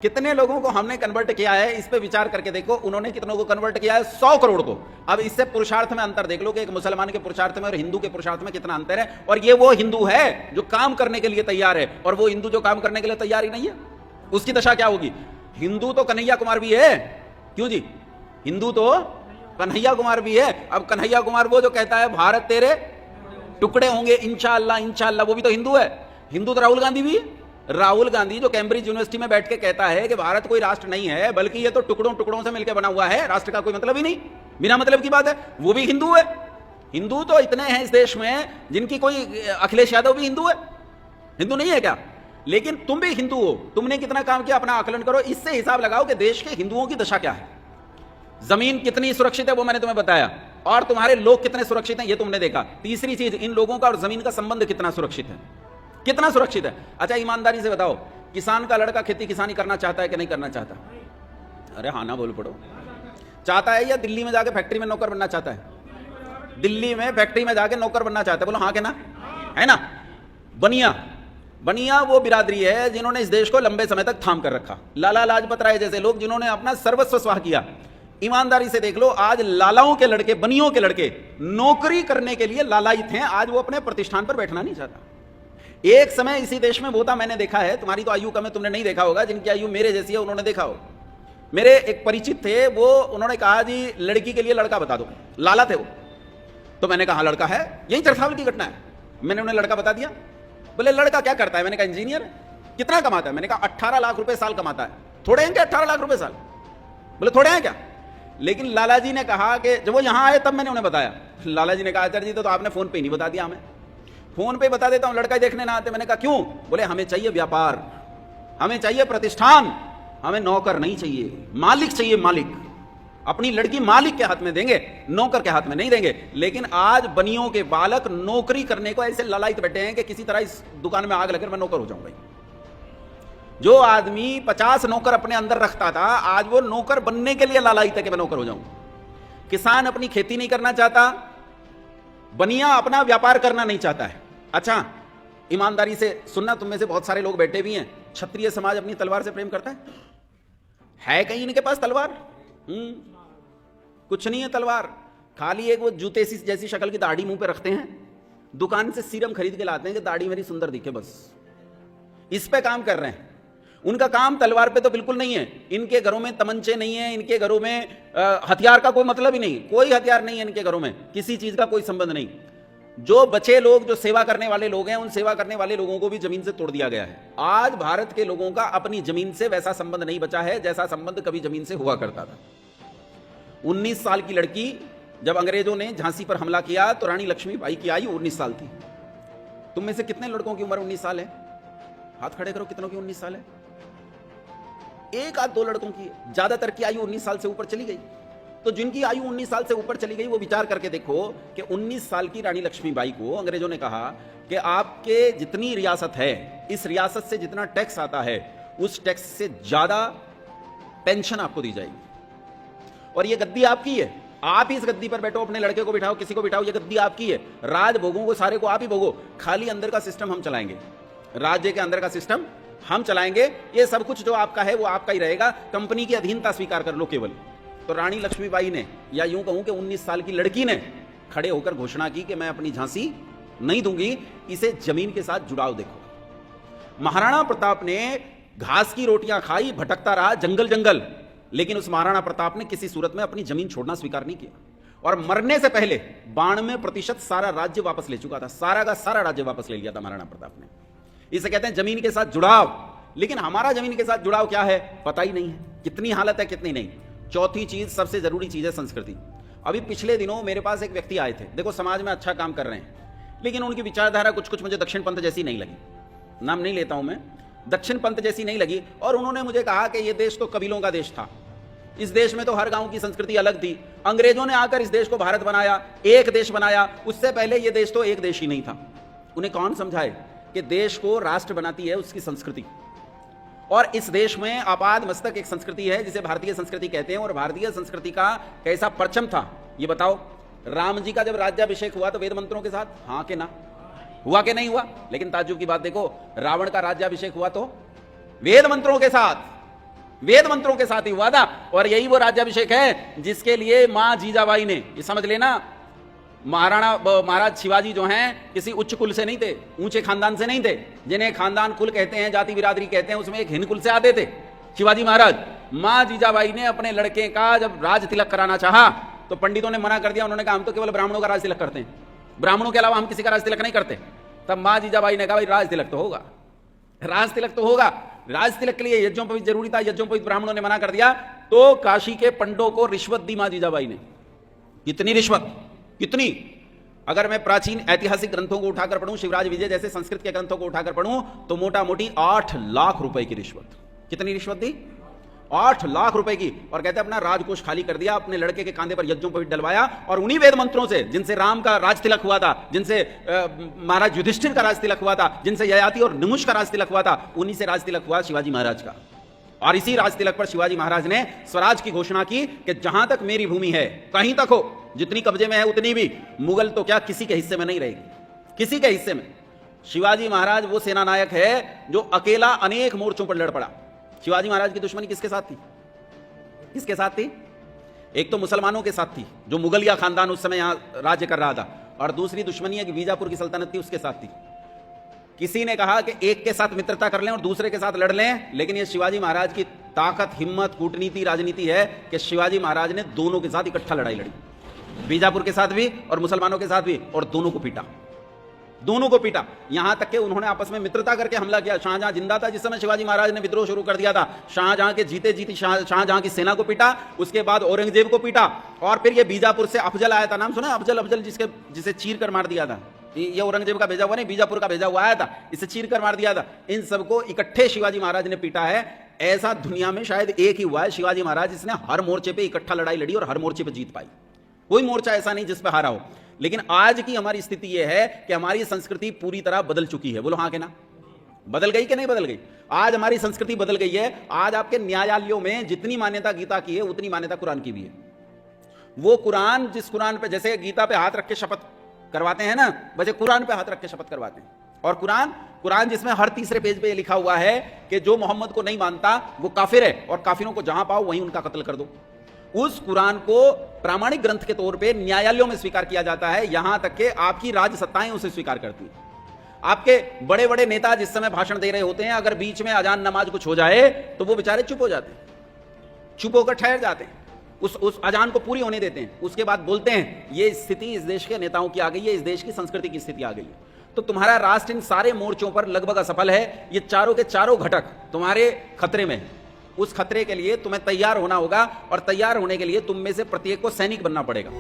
कितने लोगों को हमने कन्वर्ट किया है, इस पे विचार करके देखो। उन्होंने कितनों को कन्वर्ट किया है? 100 करोड़ को। अब इससे पुरुषार्थ में अंतर देख लो कि एक मुसलमान के पुरुषार्थ में और हिंदू के पुरुषार्थ में कितना अंतर है। और ये वो हिंदू है जो काम करने के लिए तैयार है, और वो हिंदू जो काम करने के लिए तैयार ही नहीं है, उसकी दशा क्या होगी? हिंदू तो कन्हैया कुमार भी है, क्यों जी? हिंदू तो कन्हैया कुमार भी है। अब कन्हैया कुमार वो जो कहता है भारत तेरे टुकड़े होंगे इंशाअल्लाह इंशाअल्लाह, वो भी तो हिंदू है। हिंदू तो राहुल गांधी भी है। राहुल गांधी जो कैम्ब्रिज यूनिवर्सिटी में बैठ के कहता है कि भारत कोई राष्ट्र नहीं है, बल्कि ये तो टुकड़ों टुकड़ों से मिलकर बना हुआ है, राष्ट्र का कोई मतलब ही नहीं, बिना मतलब की बात है, वो भी हिंदू है। हिंदू तो इतने हैं इस देश में जिनकी कोई, अखिलेश यादव भी हिंदू है, हिंदू नहीं है क्या? लेकिन तुम भी हिंदू हो, तुमने कितना काम किया अपना आकलन करो, इससे हिसाब लगाओ कि देश के हिंदुओं की दशा क्या है। जमीन कितनी सुरक्षित है वो मैंने तुम्हें बताया, और तुम्हारे लोग कितने सुरक्षित हैं ये तुमने देखा। तीसरी चीज, इन लोगों का और जमीन का संबंध कितना सुरक्षित है, कितना सुरक्षित है। अच्छा ईमानदारी से बताओ, किसान का लड़का खेती किसानी करना चाहता है कि नहीं करना चाहता? अरे हाँ ना बोल पड़ो। चाहता है या दिल्ली में जाके फैक्ट्री में नौकर बनना चाहता है? दिल्ली में फैक्ट्री में जाके नौकर बनना चाहता है, बोलो हाँ के ना, है ना? बनिया वो बिरादरी है जिन्होंने इस देश को लंबे समय तक थाम कर रखा। लाला लाजपत राय जैसे लोग जिन्होंने अपना सर्वस्व स्वाह किया। ईमानदारी से देख लो, आज लालाओं के लड़के, बनियों के लड़के नौकरी करने के लिए लालायित हैं, आज वो अपने प्रतिष्ठान पर बैठना नहीं चाहता। एक समय इसी देश में वो था, मैंने देखा है, तुम्हारी तो आयु कम है, तुमने नहीं देखा होगा, जिनकी आयु मेरे जैसी है उन्होंने देखा हो। मेरे एक परिचित थे, वो उन्होंने कहा जी लड़की के लिए लड़का बता दो, लाला थे वो। तो मैंने कहा लड़का है, यही चरसावल की घटना है। मैंने उन्हें लड़का बता दिया। बोले लड़का क्या करता है? मैंने कहा इंजीनियर। कितना कमाता है? मैंने कहा 18 लाख रुपए साल कमाता है। थोड़े हैं क्या 18 लाख रुपए साल? बोले थोड़े हैं क्या? लेकिन लाला जी ने कहा कि जब वो यहां आए तब मैंने उन्हें बताया। लाला जी ने कहा आचार्य जी तो आपने फोन पे नहीं बता दिया, हमें फोन पे बता देता हूं, लड़का देखने ना आते। मैंने कहा क्यों? बोले हमें चाहिए व्यापार, हमें चाहिए प्रतिष्ठान, हमें नौकर नहीं चाहिए, मालिक चाहिए, मालिक। अपनी लड़की मालिक के हाथ में देंगे, नौकर के हाथ में नहीं देंगे। लेकिन आज बनियों के बालक नौकरी करने को ऐसे ललायत बैठे हैं कि किसी तरह इस दुकान में आग लगकर मैं नौकर हो जाऊं। भाई जो आदमी 50 नौकर अपने अंदर रखता था, आज वो नौकर बनने के लिए लालायित है कि मैं नौकर हो जाऊं। किसान अपनी खेती नहीं करना चाहता, बनिया अपना व्यापार करना नहीं चाहता है। अच्छा ईमानदारी से सुनना, तुम में से बहुत सारे लोग बैठे भी हैं, क्षत्रिय समाज अपनी तलवार से प्रेम करता है कहीं इनके पास तलवार? कुछ नहीं है तलवार, खाली एक वो जूते सी जैसी शक्ल की दाढ़ी मुंह पे रखते हैं, दुकान से सीरम खरीद के लाते हैं कि दाढ़ी मेरी सुंदर दिखे, बस इस पे काम कर रहे हैं। उनका काम तलवार पे तो बिल्कुल नहीं है। इनके घरों में तमंचे नहीं है, इनके घरों में हथियार का कोई मतलब ही नहीं, कोई हथियार नहीं है इनके घरों में, किसी चीज का कोई संबंध नहीं। जो बचे लोग, जो सेवा करने वाले लोग हैं, उन सेवा करने वाले लोगों को भी जमीन से तोड़ दिया गया है। आज भारत के लोगों का अपनी जमीन से वैसा संबंध नहीं बचा है जैसा संबंध कभी जमीन से हुआ करता था। 19 साल की लड़की, जब अंग्रेजों ने झांसी पर हमला किया तो रानी लक्ष्मीबाई की आयु 19 साल थी। तुम में से कितने लड़कों की उम्र 19 साल है? हाथ खड़े करो, कितनों की 19 साल है? एक आध दो लड़कों की, ज्यादातर की आयु 19 साल से ऊपर चली गई। तो जिनकी आयु 19 साल से ऊपर चली गई, वो विचार करके देखो कि 19 साल की रानी लक्ष्मीबाई को अंग्रेजों ने कहा कि आपके जितनी रियासत है, इस रियासत से जितना टैक्स आता है, उस टैक्स से ज्यादा पेंशन आपको दी जाएगी। और ये गद्दी आपकी है, आप ही इस गद्दी पर बैठो, अपने लड़के को बिठाओ, किसी को बिठाओ, ये गद्दी आपकी है। राज भोगों को सारे को आप ही भोगो, खाली अंदर का सिस्टम हम चलाएंगे, राज्य के अंदर का सिस्टम हम चलाएंगे। ये सब कुछ जो आपका है वो आपका ही रहेगा, कंपनी की अधीनता स्वीकार कर लो केवल। तो रानी लक्ष्मीबाई ने, या यूं कहूं कि 19 साल की लड़की ने खड़े होकर घोषणा की कि मैं अपनी झांसी नहीं दूंगी। इसे जमीन के साथ जुड़ाव देखो। महाराणा प्रताप ने घास की रोटियां खाई, भटकता रहा जंगल जंगल, लेकिन उस महाराणा प्रताप ने किसी सूरत में अपनी जमीन छोड़ना स्वीकार नहीं किया। और मरने से पहले 92% सारा राज्य वापस ले चुका था, सारा का सारा राज्य वापस ले लिया था महाराणा प्रताप ने। इसे कहते हैं जमीन के साथ जुड़ाव। लेकिन हमारा जमीन के साथ जुड़ाव क्या है पता ही नहीं है, कितनी हालत है कितनी नहीं। चौथी चीज, सबसे जरूरी चीज है संस्कृति। अभी पिछले दिनों मेरे पास एक व्यक्ति आए थे, देखो समाज में अच्छा काम कर रहे हैं, लेकिन उनकी विचारधारा कुछ कुछ मुझे दक्षिण पंथ जैसी नहीं लगी, नाम नहीं लेता हूं मैं, दक्षिण पंथ जैसी नहीं लगी। और उन्होंने मुझे कहा कि यह देश तो कबीलों का देश था, इस देश में तो हर गांव की संस्कृति अलग थी, अंग्रेजों ने आकर इस देश को भारत बनाया, एक देश बनाया, उससे पहले यह देश तो एक देश ही नहीं था। उन्हें कौन समझाए कि देश को राष्ट्र बनाती है उसकी संस्कृति, और इस देश में आपाद मस्तक एक संस्कृति है जिसे भारतीय संस्कृति कहते हैं। और भारतीय संस्कृति का कैसा परचम था ये बताओ। राम जी का जब राज्याभिषेक हुआ तो वेद मंत्रों के साथ, हाँ के ना हुआ कि नहीं हुआ? लेकिन ताज्जुब की बात देखो, रावण का राज्याभिषेक हुआ तो वेद मंत्रों के साथ। वेद मंत्रों के साथ ही हुआ था। और यही वो राज्याभिषेक है जिसके लिए मां जीजाबाई ने, ये समझ लेना, महाराज शिवाजी जो हैं किसी उच्च कुल से नहीं थे, ऊंचे खानदान से नहीं थे। जिन्हें खानदान कुल कहते हैं, जाति बिरादरी कहते हैं, उसमें एक हिंद कुल से आते थे शिवाजी महाराज। मां जीजाबाई ने अपने लड़के का जब राज तिलक कराना चाहा तो पंडितों ने मना कर दिया। उन्होंने कहा हम तो केवल ब्राह्मणों का राज तिलक करते हैं, ब्राह्मणों के अलावा हम किसी का राज तिलक नहीं करते। तब मां जीजाबाई ने कहा भाई राज तिलक तो होगा, राज तिलक तो होगा। राज तिलक के लिए यज्ञोपवीत जरूरी था, यज्ञोपवीत ब्राह्मणों ने मना कर दिया तो काशी के पंडों को रिश्वत दी मां जीजाबाई ने। कितनी रिश्वत, कितनी! अगर मैं प्राचीन ऐतिहासिक ग्रंथों को उठाकर पढ़ूं, शिवराज विजय जैसे संस्कृत के ग्रंथों को उठाकर पढ़ूं, तो मोटा मोटी 8 लाख रुपए की रिश्वत। कितनी रिश्वत दी? 8 लाख रुपए की। और कहते अपना राजकोष खाली कर दिया, अपने लड़के के कांधे पर यज्ञोपवीत डलवाया और उन्हीं वेद मंत्रों से जिनसे राम का राज तिलक हुआ था, जिनसे महाराज युधिष्ठिर का राज तिलक हुआ था, जिनसे ययाति और निमुष का राज तिलक हुआ था, उन्हीं से राज तिलक हुआ शिवाजी महाराज का। और इसी राज तिलक पर शिवाजी महाराज ने स्वराज की घोषणा की कि जहां तक मेरी भूमि है, कहीं तक हो, जितनी कब्जे में है उतनी भी, मुगल तो क्या किसी के हिस्से में नहीं रहेगी, किसी के हिस्से में। शिवाजी महाराज वो सेना नायक है जो अकेला अनेक मोर्चों पर लड़ पड़ा। शिवाजी महाराज की दुश्मनी किसके साथ थी? किसके साथ थी? एक तो मुसलमानों के साथ थी, जो मुगलिया खानदान उस समय यहां राज्य कर रहा था, और दूसरी दुश्मनी है कि बीजापुर की सल्तनत थी, उसके साथ थी। किसी ने कहा कि एक के साथ मित्रता कर लें और दूसरे के साथ लड़ लें, लेकिन ये शिवाजी महाराज की ताकत, हिम्मत, कूटनीति, राजनीति है कि शिवाजी महाराज ने दोनों के साथ इकट्ठा लड़ाई लड़ी, बीजापुर के साथ भी और मुसलमानों के साथ भी, और दोनों को पीटा, दोनों को पीटा। यहां तक कि उन्होंने आपस में मित्रता करके हमला किया। शाहजहां जिंदा था जिस समय शिवाजी महाराज ने विद्रोह शुरू कर दिया था, शाहजहां के जीते जीती शाहजहां की सेना को पीटा, उसके बाद औरंगजेब को पीटा, और फिर ये बीजापुर से अफजल आया था, नाम सुना? अफजल जिसे चीर कर मार दिया था। ये औरंगजेब का भेजा हुआ नहीं, बीजापुर का भेजा हुआ आया था, इसे चीर कर मार दिया था। इन सबको इकट्ठे शिवाजी महाराज ने पीटा है। ऐसा दुनिया में शायद एक ही हुआ है शिवाजी महाराज जिसने हर मोर्चे पे इकट्ठा लड़ाई लड़ी और हर मोर्चे पे जीत पाई। कोई मोर्चा ऐसा नहीं जिस पे हारा हो। लेकिन आज की हमारी स्थिति यह है कि हमारी संस्कृति पूरी तरह बदल चुकी है। बोलो हाँ के ना? बदल गई कि नहीं बदल गई? आज हमारी संस्कृति बदल गई है। आज आपके न्यायालयों में जितनी मान्यता गीता की है उतनी मान्यता कुरान की भी है। वो कुरान, जिस कुरान पे जैसे गीता पे हाथ रख के शपथ करवाते हैं ना, वैसे कुरान पे हाथ रख के शपथ करवाते हैं। और कुरान जिसमें हर तीसरे पेज पे लिखा हुआ है कि जो मोहम्मद को नहीं मानता वो काफिर है, और काफिरों को जहां पाओ वहीं उनका कत्ल कर दो। उस कुरान को प्रामाणिक ग्रंथ के तौर पे न्यायालयों में स्वीकार किया जाता है, यहां तक कि आपकी राज्य सत्ताएं उसे स्वीकार करती हैं। आपके बड़े बड़े नेता जिस समय भाषण दे रहे होते हैं, अगर बीच में अजान नमाज कुछ हो जाए तो वो बेचारे चुप हो जाते हैं, चुप होकर ठहर जाते हैं, उस अजान को पूरी होने देते हैं, उसके बाद बोलते हैं ये स्थिति इस देश के नेताओं की आ गई है, इस देश की संस्कृति की स्थिति आ गई है। तो तुम्हारा राष्ट्र इन सारे मोर्चों पर लगभग असफल है। ये चारों के चारों घटक तुम्हारे खतरे में है। उस खतरे के लिए तुम्हें तैयार होना होगा, और तैयार होने के लिए तुम में से प्रत्येक को सैनिक बनना पड़ेगा।